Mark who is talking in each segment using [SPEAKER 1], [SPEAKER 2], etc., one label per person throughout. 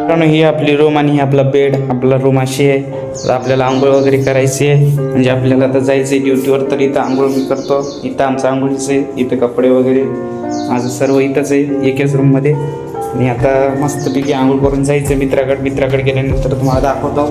[SPEAKER 1] कारण ही आपली रूम आणि ही आपला बेड, आपला रूम अशी आहे. तर आपल्याला आंघोळ वगैरे करायची आहे, म्हणजे आपल्याला आता जायचं आहे ड्युटीवर. तर इथं आंघोळ मी करतो. इथं आमचं आंघोळीचं आहे, इथं कपडे वगैरे माझं सर्व इथंच आहे एकाच रूममध्ये. आणि आता मस्तपैकी आंघोळ करून जायचं मित्राकडे गेल्यानंतर तुम्हाला दाखवतो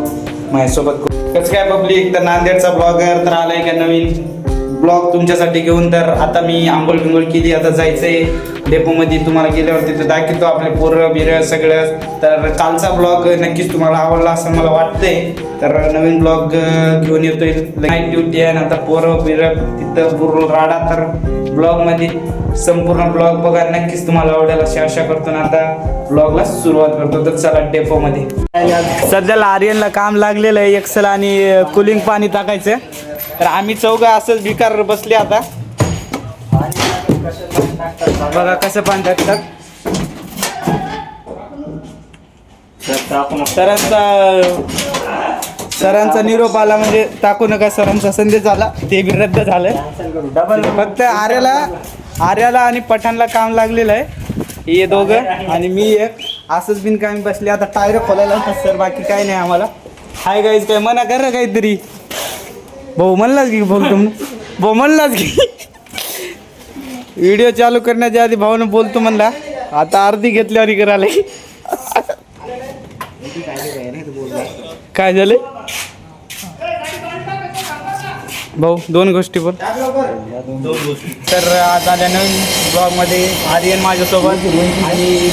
[SPEAKER 1] माझ्यासोबत. कसं काय पब्लिक, तर नांदेडचा ब्लॉगर तर आलाय का नवीन ब्लॉग तुमच्यासाठी घेऊन. तर आता मी आंघोळ बिंघोळ केली, आता जायचंय डेपोमध्ये. तुम्हाला गेल्यावर तिथं दाखवतो आपले पोरं बिरं सगळं. तर कालचा ब्लॉग नक्कीच तुम्हाला आवडला असं मला वाटतंय. तर नवीन ब्लॉग घेऊन येतोय. नाईट ड्युटी आहे, नंतर पोरं बिरं तिथं पूर्ण राडा. तर ब्लॉगमध्ये संपूर्ण ब्लॉग बघा, नक्कीच तुम्हाला आवडेल अशी आशा करतो. ना आता ब्लॉगला सुरुवात करतो. तर चला डेपोमध्ये. सध्याला आर्यनला काम लागलेलं आहे, एक्सेल आणि कुलिंग पाणी टाकायचं. तर आम्ही चौघं असंच बिकार बसले आता. बघा कसं पाणी टाकतात. सरांचा निरोप आला, म्हणजे टाकू नका सरांचा संदेश आला, ते बी रद्द झालं. फक्त आर्याला आणि पठाणला काम लागलेलं आहे. हे दोघं आणि मी एक असंच बिनकामी बसले. आता टायर खोलायला सर, बाकी काय नाही आम्हाला. हाय गाईज, काय म्हणा कर काहीतरी. भाऊ म्हणलाच की बोलतो, भाऊ म्हणलाच की व्हिडिओ चालू करण्याच्या आधी भाऊनं बोलतो म्हणला. आता अर्धी घेतल्यावर करायला काय झालं भाऊ? दोन गोष्टी बोल. तर आता नवीन ब्लॉगमध्ये आर्यन माझ्यासोबत आणि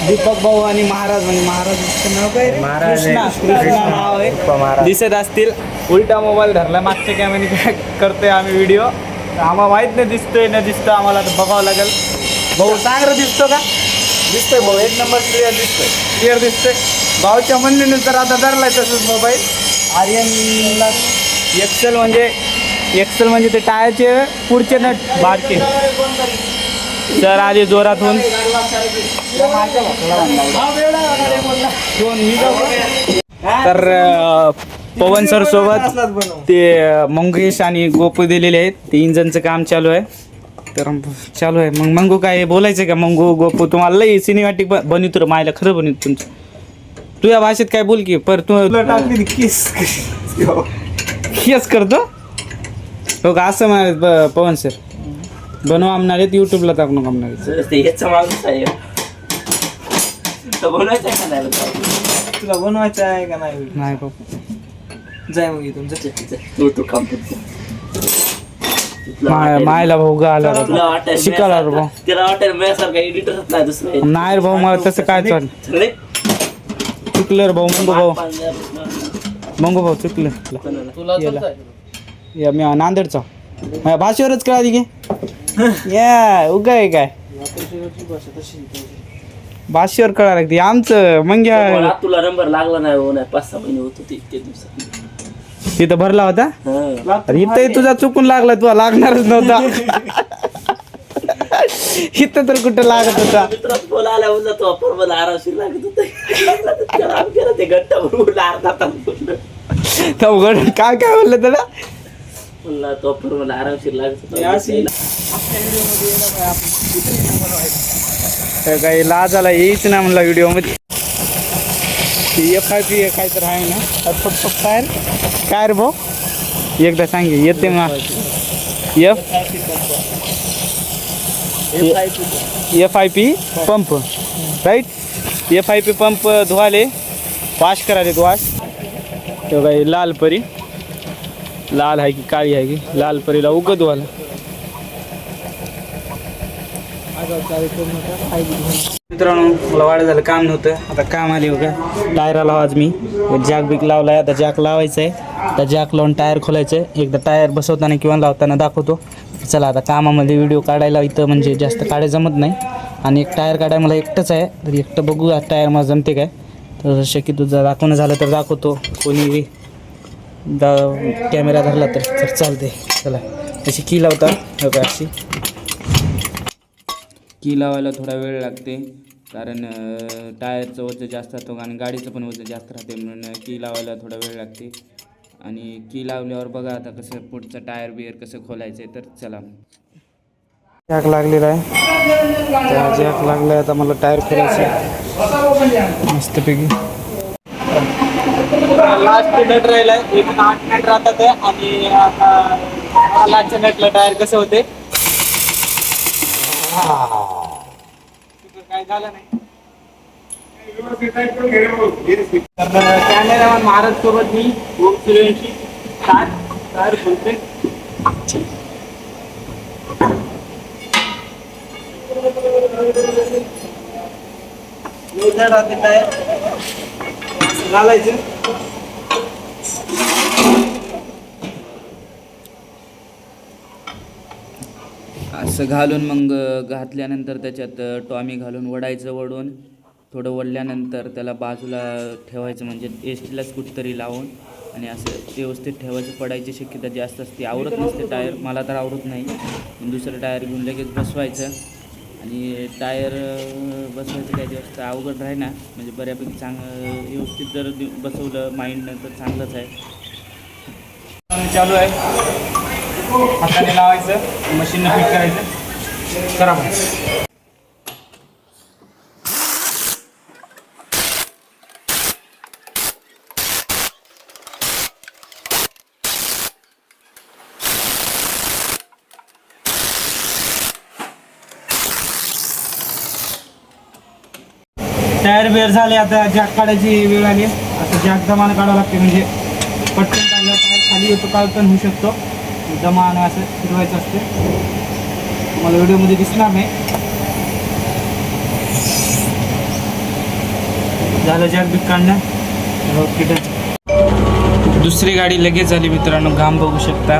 [SPEAKER 1] दीपक भाऊ आणि महाराज, म्हणजे महाराजचं नाव काय? कृष्णा नाव आहे. दिसत असतील. उलटा मोबाईल धरला, मागच्या कॅमेऱ्याने करतोय आम्ही व्हिडिओ. आम्हाला माहीत नाही दिसतोय न दिसतं, आम्हाला तर बघावं लागेल. भाऊ चांगलं दिसतो का? दिसतोय भाऊ, एक नंबर क्लिअर दिसतोय. भाऊच्या म्हणण्यानुसार आता धरलाय तसंच मोबाईल. आर्यनला एक्सेल म्हणजे ते टायरचे पुढचे नट बारके. सर आले जोरात होऊन. तर पवन सर सोबत ते मंगेश आणि गोपू दिलेले आहेत. ते इंजनचं काम चालू आहे. तर चालू आहे. मग मंगू काय बोलायचं का? मंगू गोपू तुम्हाला लई सिनेमॅटिक बनवतो रे, मायला खरं बनवतो तुमचं. तुझ्या भाषेत काय बोल की. पर तू केस करतो हो का? असं म्हणाले पवन सर. बनवा आमणार आहेत, युट्यूबला टाकून आमणार आहेत.
[SPEAKER 2] तुला बनवायचं आहे का नाही?
[SPEAKER 1] नाही बाबा,
[SPEAKER 2] जाय मग इथून
[SPEAKER 1] मायला भाऊ आला शिकायला रे भाऊ. नाही रे भाऊ, मला तसं काय चाललं. चुकलं रे भाऊ. मंगू भाऊ चुकलं. या मी नांदेडचा माझ्या भाषेवरच कळाली की या उगा आहे काय भाषेवर कळा लागते आमचं. मग
[SPEAKER 3] तुला नंबर लागला नाही हो, 5-6 महिने होत होते ते दिवसात.
[SPEAKER 1] तिथं भरला होता. इथंही तुझा चुकून लागला, तुला लागणारच नव्हता. इथं तर कुठं लागत होता.
[SPEAKER 3] बोला आला उद्या तो अपर मला आरामशीर लागत होता. ते घट्ट भरून अर्धा तास बोललो.
[SPEAKER 1] काय बोललं त्याला?
[SPEAKER 3] म्हणला तो अपर मला आरामशीर लागत होता.
[SPEAKER 1] काही लाजाला यायच ना म्हणला व्हिडिओ मध्ये. FIP काय तर आहे ना काय रे भाऊ? एकदा सांग येते मग. FIP pump right. FIP pump धुवाले वॉश करायले वॉश. तो काही लाल परी, लाल आहे की काळी आहे की? लाल परीला उगत धुवाला. मित्रांनो मला वाढ झालं, काम नव्हतं, आता काम आले बघा. टायर लावा आज मी. जॅक बिक लावलाय, आता जॅक लावायचं आहे. आता जॅक लावून टायर खोलायचं आहे. एकदा टायर बसवताना किंवा लावताना दाखवतो. चला आता कामामध्ये व्हिडिओ काढायला इथं म्हणजे जास्त काढायला जमत नाही. आणि एक टायर काढायला मला एकटंच आहे, तर एकटं बघू टायर मला जमते काय. तर शक्यतो जर दाखवणं झालं तर दाखवतो. कोणी कॅमेरा धरला तर चालते. चला अशी की लावतात बघा. अशी की लावायला थोडा वेळ लागते, कारण टायरचं वजन जास्त राहतो आणि गाडीचं पण वजन जास्त राहते, म्हणून की लावायला थोडा वेळ लागते. आणि की लावल्यावर बघा आता कसं पुढचं टायर बियर कसं खोलायचं आहे. तर चला जॅक लागलेला आहे, त्या जॅक लागला आता मला टायर फिरायचं आहे मस्तपैकी.
[SPEAKER 2] लास्ट नट राहिलाय, एक 8 नट राहतात आणि आता लास्टच्या नटला टायर कसं होते काय झालं नाही. तर कॅमेरामॅन महाराज सोबत मी ओम सूर्यवंशी टायर बोलते. टायर घालायचं.
[SPEAKER 1] असं घालून मग घातल्यानंतर त्याच्यात टॉमी घालून वडायचं. वडून थोडं वडल्यानंतर त्याला बाजूला ठेवायचं, म्हणजे एसटीलाच कुठतरी लावून आणि असं व्यवस्थित ठेवायचं. पडायची शक्यता जास्त असते, आवरत नसते टायर, मला तर आवरत नाही. दुसरं टायर घेऊन लगेच बसवायचं आणि टायर बसवायचं काही जास्त अवघड राही ना, म्हणजे बऱ्यापैकी व्यवस्थित जर बसवलं माइंडनं तर चांगलंच आहे.
[SPEAKER 2] चालू आहे, हाताने लावायचं, मशीननं फिट करायचं. करा मग. टायर बेअर झाले, आता जॅक काढायची वेळ आली. आता जॅक दमानं काढावं लागते, म्हणजे पटकन काढला टायर खाली येतो, काय पण होऊ शकतो. दमानं असं फिरवायचं असते. मला व्हिडिओमध्ये दिसणार नाही. झालं जॅक बीक काढणं.
[SPEAKER 1] दुसरी गाडी लगेच झाली मित्रांनो, घाम बघू शकता.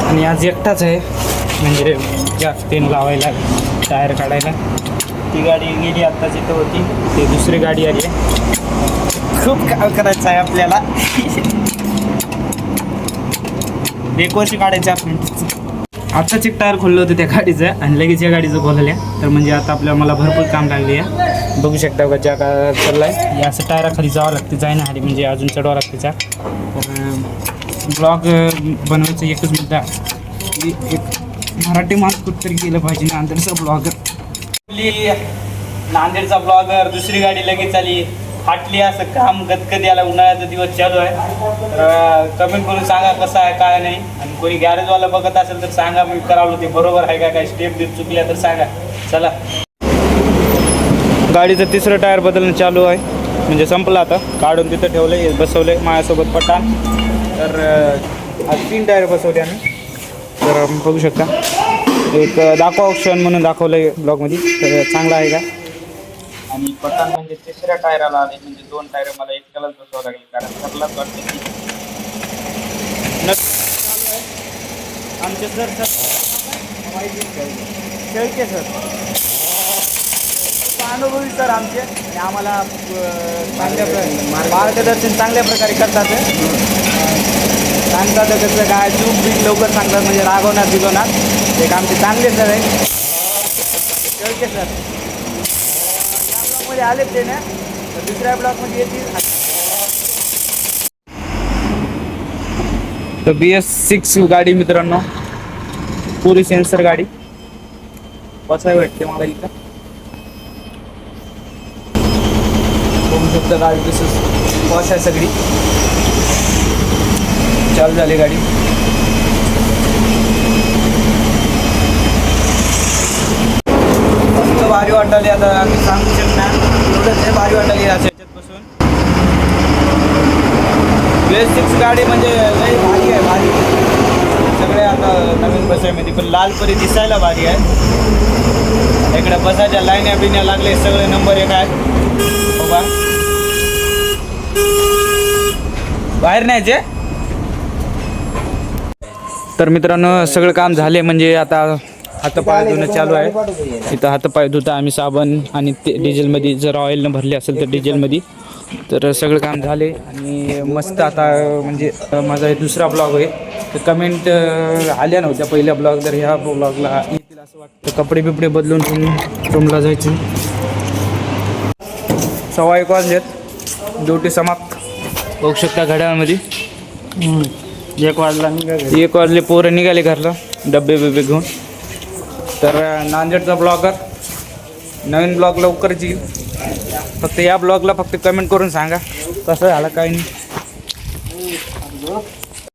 [SPEAKER 1] आणि आज एकटाच आहे, म्हणजे जॅक तेन लावायला, टायर काढायला.
[SPEAKER 2] ती गाडी गेली आत्ताच इथं होती,
[SPEAKER 1] ते दुसरी गाडी आली.
[SPEAKER 2] खूप काम करायचं आहे आपल्याला. 1 वर्ष काढायचं आपण.
[SPEAKER 1] आत्ताच एक टायर खोललं होतं त्या गाडीचं आणि लगेच या गाडीचं खोलल्या. तर म्हणजे आता आपल्याला मला भरपूर काम लागले आहे. बघू शकता का ज्या का चालला आहे, या असं टायराखाली जावं लागते, जायना खाली, म्हणजे अजून चढवावं लागते. तर ब्लॉग बनवायचं एकच मुद्दा, एक मराठी माणूस कुठतरी केलं पाहिजे ना, नांदेडचा ब्लॉगर.
[SPEAKER 2] नांदेडचा ब्लॉगर. दुसरी गाडी लगेच आली, फाटली. असं काम गदगद याला, उन्हाळ्याचा दिवस चालू आहे. तर कमेंट करून सांगा कसं आहे काय नाही. आणि कोणी गॅरेजवाला बघत असेल तर सांगा, मी करावलं ते बरोबर आहे का, काय स्टेप बीप चुकल्या तर सांगा. चला,
[SPEAKER 1] गाडीचं तिसरं टायर बदलणं चालू आहे, म्हणजे संपलं आता. काढून तिथं ठेवलं, बसवलं माझ्यासोबत पठाण. तर आज 3 टायर बसवले आम्ही. तर बघू शकता, एक दाखवा ऑप्शन म्हणून दाखवलं आहे ब्लॉगमध्ये. तर चांगला आहे का.
[SPEAKER 2] आणि पठाण म्हणजे तिसऱ्या टायराला आले, म्हणजे 2 टायर मला एकट्यालाच बसवावं लागेल, कारण ठरलाच वाटतं की आमचे सर शेळके सर खूप अनुभवी सर आमचे, आणि आम्हाला मार्गदर्शन चांगल्या प्रकारे करतात. सांगतात कसं काय चूक बीक लवकर सांगतात, म्हणजे रागवणार बिगवणार. एक आमचे चांगले सर आहे शेळके सर. या ब्लॉकमध्ये आले ते ना, तर दुसऱ्या ब्लॉकमध्ये येतील.
[SPEAKER 1] तर BS6 गाडी मित्रांनो, पुरी सेन्सर गाडी. बसाय वाटते मला इथं. बघू शकता गाडी कसं पॉश आहे सगळी. चालू झाली गाडी.
[SPEAKER 2] मस्त भारी वाटाली. आता आम्ही सांगू शकणार एवढंच आहे, भारी वाटाली याच्यात बसून. BS6 गाडी म्हणजे लई भारी आहे, भारी. सगळे आता नवीन बसायमध्ये पण लाल परी दिसायला भारी आहे. इकडे बसायच्या लाईन्या बिन्या लागले, सगळे नंबर 1 आहे. बघा बाहेर न्यायचे.
[SPEAKER 1] तर मित्रांनो सगळं काम झाले, म्हणजे आता हातपाय धुणं चालू आहे. इथं हातपाय धुता आम्ही साबण आणि ते डिझेलमध्ये, जर ऑइलनं भरले असेल तर डिझेलमध्ये. तर सगळं काम झाले आणि मस्त आता, म्हणजे माझा हे दुसरा ब्लॉग आहे. तर कमेंट आल्या नव्हत्या पहिल्या ब्लॉग, तर ह्या ब्लॉगला येतील असं वाटतं. कपडे बिपडे बदलून रूमला जायचे. 1:15 वाजलेत, ड्युटी समाप्त. बघू शकता घड्याळामध्ये
[SPEAKER 2] 1 वाजला निघा.
[SPEAKER 1] 1 वाजले, पोरं निघाले घरला डबे बिबे घेऊन.
[SPEAKER 2] तर नांदेडचा ब्लॉगर नवीन ब्लॉग लवकरच येईल. फक्त या ब्लॉगला फक्त कमेंट करून सांगा कसं झालं काय नाही.